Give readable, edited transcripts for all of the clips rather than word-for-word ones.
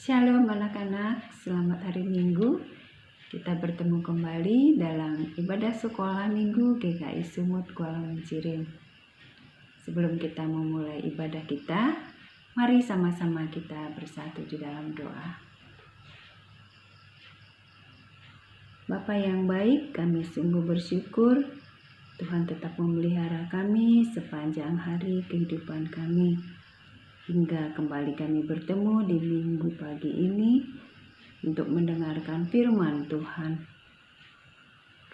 Shalom anak-anak, selamat hari Minggu. Kita bertemu kembali dalam ibadah sekolah Minggu GKI Sumut Kuala Mencirim. Sebelum kita memulai ibadah kita, mari sama-sama kita bersatu di dalam doa. Bapa yang baik, kami sungguh bersyukur Tuhan tetap memelihara kami sepanjang hari kehidupan kami. Hingga kembali kami bertemu di minggu pagi ini untuk mendengarkan firman Tuhan.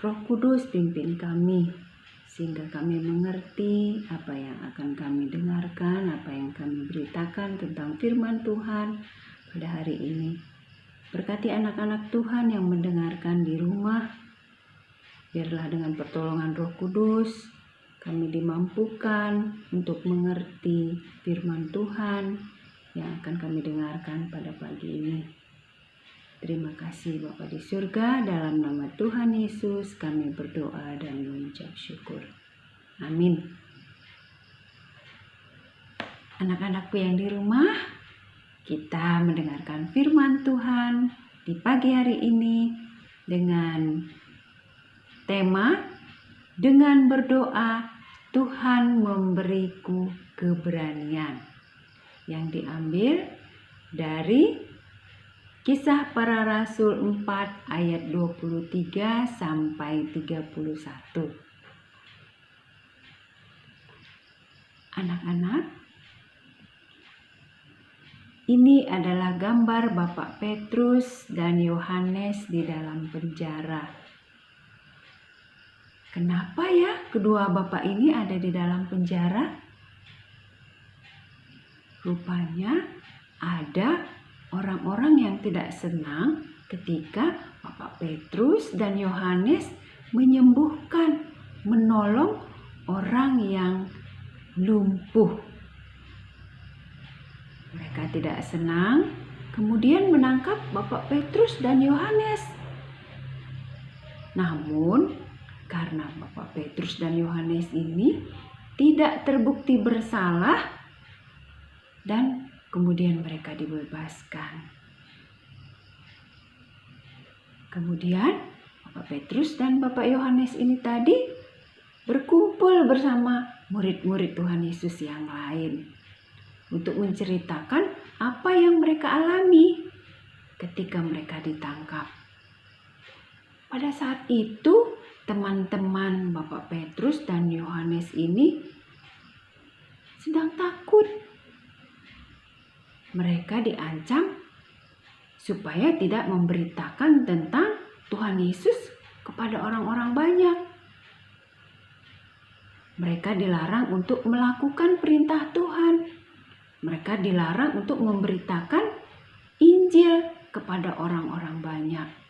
Roh Kudus pimpin kami sehingga kami mengerti apa yang akan kami dengarkan, apa yang kami beritakan tentang firman Tuhan pada hari ini. Berkati anak-anak Tuhan yang mendengarkan di rumah, biarlah dengan pertolongan Roh Kudus kami dimampukan untuk mengerti firman Tuhan yang akan kami dengarkan pada pagi ini. Terima kasih Bapa di surga, dalam nama Tuhan Yesus kami berdoa dan mengucap syukur. Amin. Anak-anakku yang di rumah, kita mendengarkan firman Tuhan di pagi hari ini dengan tema dengan berdoa Tuhan memberiku keberanian, yang diambil dari Kisah Para Rasul 4 ayat 23 sampai 31. Anak-anak, ini adalah gambar Bapak Petrus dan Yohanes di dalam penjara. Kenapa ya kedua bapak ini ada di dalam penjara? Rupanya ada orang-orang yang tidak senang ketika Bapak Petrus dan Yohanes menyembuhkan, menolong orang yang lumpuh. Mereka tidak senang, kemudian menangkap Bapak Petrus dan Yohanes. Namun, karena Bapak Petrus dan Yohanes ini tidak terbukti bersalah dan kemudian mereka dibebaskan. Kemudian Bapak Petrus dan Bapak Yohanes ini tadi berkumpul bersama murid-murid Tuhan Yesus yang lain untuk menceritakan apa yang mereka alami ketika mereka ditangkap. Pada saat itu teman-teman Bapak Petrus dan Yohanes ini sedang takut. Mereka diancam supaya tidak memberitakan tentang Tuhan Yesus kepada orang-orang banyak. Mereka dilarang untuk melakukan perintah Tuhan. Mereka dilarang untuk memberitakan Injil kepada orang-orang banyak.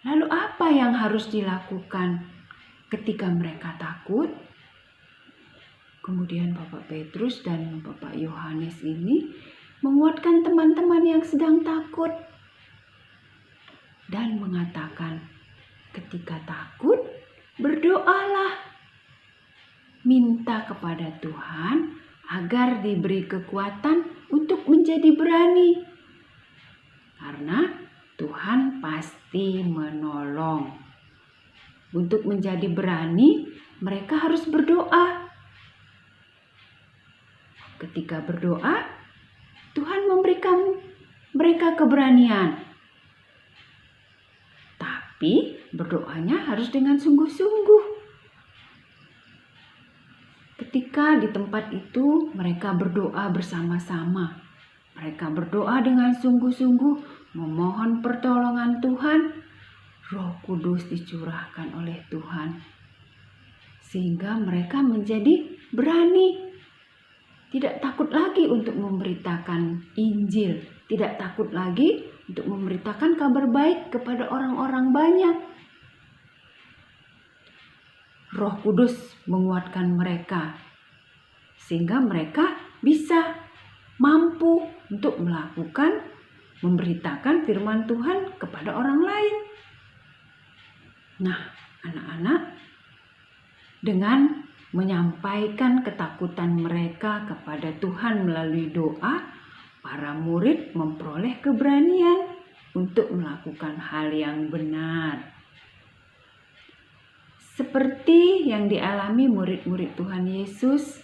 Lalu apa yang harus dilakukan ketika mereka takut? Kemudian Bapak Petrus dan Bapak Yohanes ini menguatkan teman-teman yang sedang takut dan mengatakan, ketika takut, berdoalah. Minta kepada Tuhan agar diberi kekuatan untuk menjadi berani. Karena Tuhan pasti menolong. Untuk menjadi berani, mereka harus berdoa. Ketika berdoa, Tuhan memberikan mereka keberanian. Tapi berdoanya harus dengan sungguh-sungguh. Ketika di tempat itu mereka berdoa bersama-sama. Mereka berdoa dengan sungguh-sungguh, memohon pertolongan Tuhan. Roh Kudus dicurahkan oleh Tuhan, sehingga mereka menjadi berani. Tidak takut lagi untuk memberitakan Injil, tidak takut lagi untuk memberitakan kabar baik kepada orang-orang banyak. Roh Kudus menguatkan mereka, sehingga mereka bisa mampu untuk memberitakan firman Tuhan kepada orang lain. Nah, anak-anak, dengan menyampaikan ketakutan mereka kepada Tuhan melalui doa, para murid memperoleh keberanian untuk melakukan hal yang benar. Seperti yang dialami murid-murid Tuhan Yesus,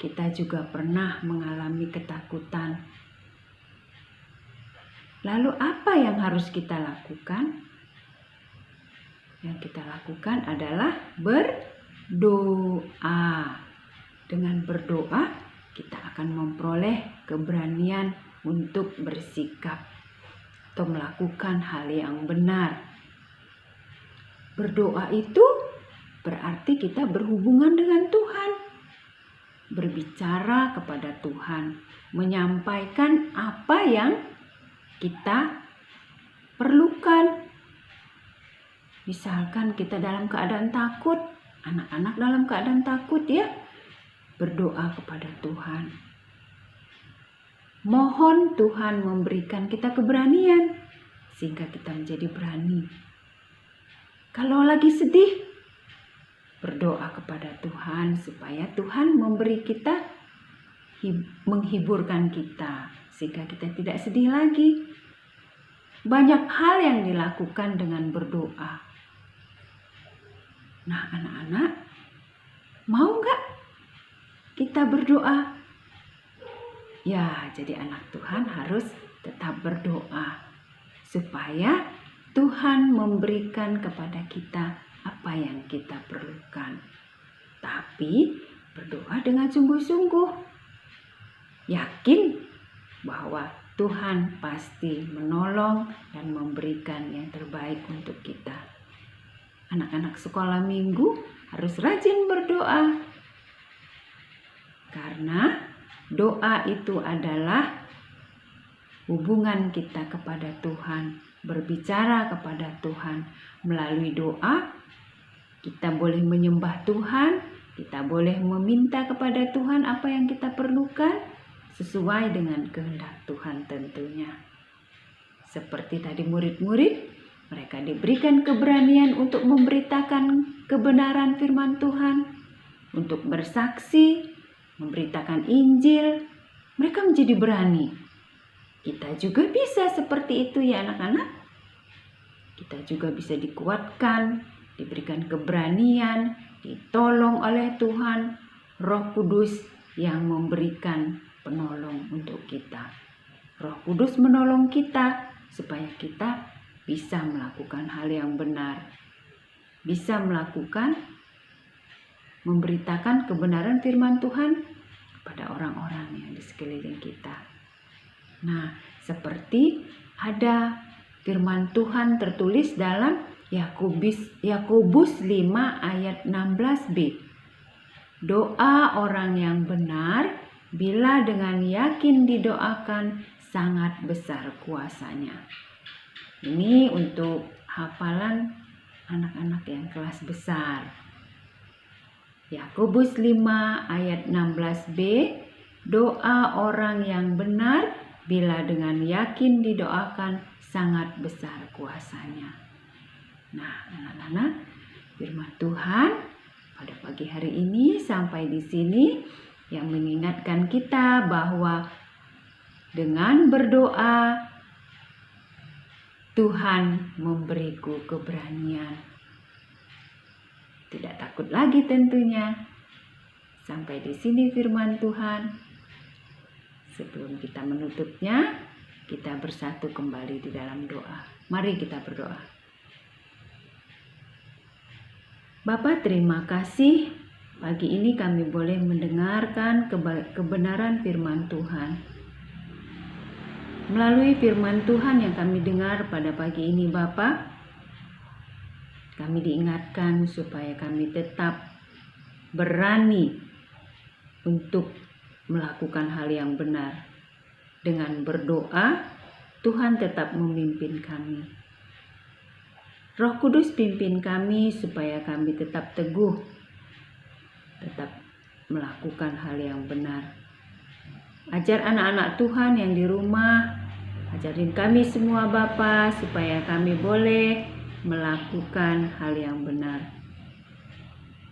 kita juga pernah mengalami ketakutan. Lalu apa yang harus kita lakukan? Yang kita lakukan adalah berdoa. Dengan berdoa, kita akan memperoleh keberanian untuk bersikap atau melakukan hal yang benar. Berdoa itu berarti kita berhubungan dengan Tuhan, berbicara kepada Tuhan, menyampaikan apa yang kita perlukan. Misalkan kita dalam keadaan takut, anak-anak dalam keadaan takut ya, berdoa kepada Tuhan. Mohon Tuhan memberikan kita keberanian sehingga kita menjadi berani. Kalau lagi sedih, berdoa kepada Tuhan supaya Tuhan memberi kita, menghiburkan kita sehingga kita tidak sedih lagi. Banyak hal yang dilakukan dengan berdoa. Nah, anak-anak, mau nggak kita berdoa? Ya, jadi anak Tuhan harus tetap berdoa supaya Tuhan memberikan kepada kita apa yang kita perlukan. Tapi berdoa dengan sungguh-sungguh. Yakin bahwa Tuhan pasti menolong dan memberikan yang terbaik untuk kita. Anak-anak sekolah minggu harus rajin berdoa. Karena doa itu adalah hubungan kita kepada Tuhan, berbicara kepada Tuhan. Melalui doa, kita boleh menyembah Tuhan, kita boleh meminta kepada Tuhan apa yang kita perlukan, sesuai dengan kehendak Tuhan tentunya. Seperti tadi murid-murid, mereka diberikan keberanian untuk memberitakan kebenaran firman Tuhan, untuk bersaksi, memberitakan Injil. Mereka menjadi berani. Kita juga bisa seperti itu ya anak-anak. Kita juga bisa dikuatkan, diberikan keberanian, ditolong oleh Tuhan, Roh Kudus yang memberikan penolong untuk kita. Roh Kudus menolong kita supaya kita bisa melakukan hal yang benar. Bisa memberitakan kebenaran firman Tuhan kepada orang-orang yang di sekeliling kita. Nah, seperti ada firman Tuhan tertulis dalam Yakobus 5 ayat 16b. Doa orang yang benar bila dengan yakin didoakan sangat besar kuasanya. Ini untuk hafalan anak-anak yang kelas besar. Yakobus 5 ayat 16b, doa orang yang benar bila dengan yakin didoakan sangat besar kuasanya. Nah, anak-anak, firman Tuhan pada pagi hari ini sampai di sini yang mengingatkan kita bahwa dengan berdoa Tuhan memberiku keberanian. Tidak takut lagi tentunya. Sampai di sini firman Tuhan. Sebelum kita menutupnya, kita bersatu kembali di dalam doa. Mari kita berdoa. Bapa, terima kasih. Pagi ini kami boleh mendengarkan kebenaran firman Tuhan. Melalui firman Tuhan yang kami dengar pada pagi ini, Bapa, kami diingatkan supaya kami tetap berani untuk melakukan hal yang benar. Dengan berdoa, Tuhan tetap memimpin kami. Roh Kudus pimpin kami supaya kami tetap teguh, tetap melakukan hal yang benar. Ajar anak-anak Tuhan yang di rumah, ajarin kami semua Bapa supaya kami boleh melakukan hal yang benar.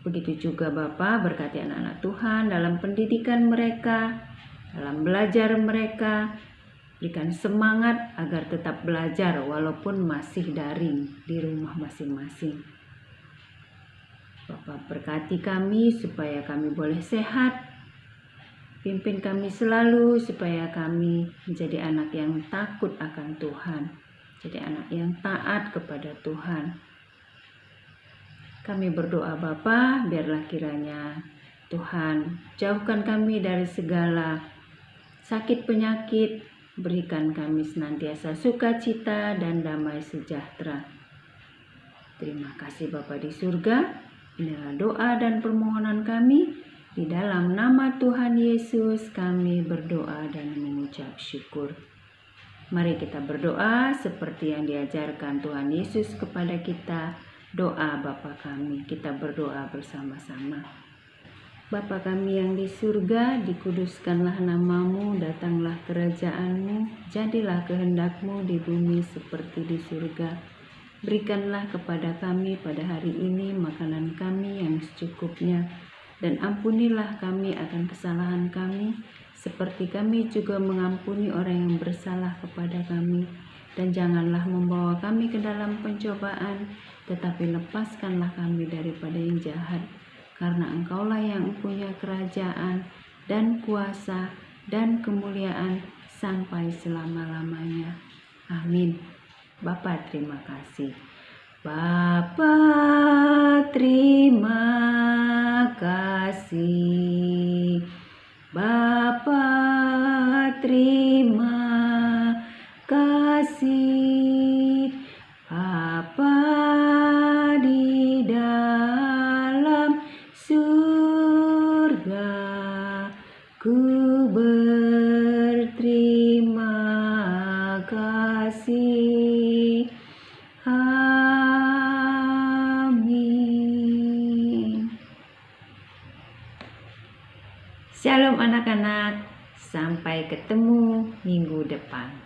Begitu juga Bapa, berkati anak-anak Tuhan dalam pendidikan mereka, dalam belajar mereka, Berikan semangat agar tetap belajar walaupun masih daring di rumah masing-masing. Bapa berkati kami supaya kami boleh sehat. Pimpin kami selalu supaya kami menjadi anak yang takut akan Tuhan. Jadi anak yang taat kepada Tuhan. Kami berdoa Bapa, biarlah kiranya Tuhan jauhkan kami dari segala sakit penyakit. Berikan kami senantiasa sukacita dan damai sejahtera. Terima kasih Bapa di surga. Inilah doa dan permohonan kami. Di dalam nama Tuhan Yesus kami berdoa dan mengucap syukur. Mari kita berdoa seperti yang diajarkan Tuhan Yesus kepada kita. Doa Bapa kami, kita berdoa bersama-sama. Bapa kami yang di surga, dikuduskanlah namamu, datanglah kerajaan-Mu, jadilah kehendak-Mu di bumi seperti di surga. Berikanlah kepada kami pada hari ini makanan kami yang secukupnya, dan ampunilah kami akan kesalahan kami, seperti kami juga mengampuni orang yang bersalah kepada kami. Dan janganlah membawa kami ke dalam pencobaan, tetapi lepaskanlah kami daripada yang jahat. Karena Engkaulah yang punya kerajaan dan kuasa dan kemuliaan sampai selama-lamanya. Amin. Bapa terima kasih. Bapa terima kasih. Bapa terima kasih. Bapa di dalam surga, ku berterima kasih. Amin. Shalom anak-anak, sampai ketemu minggu depan.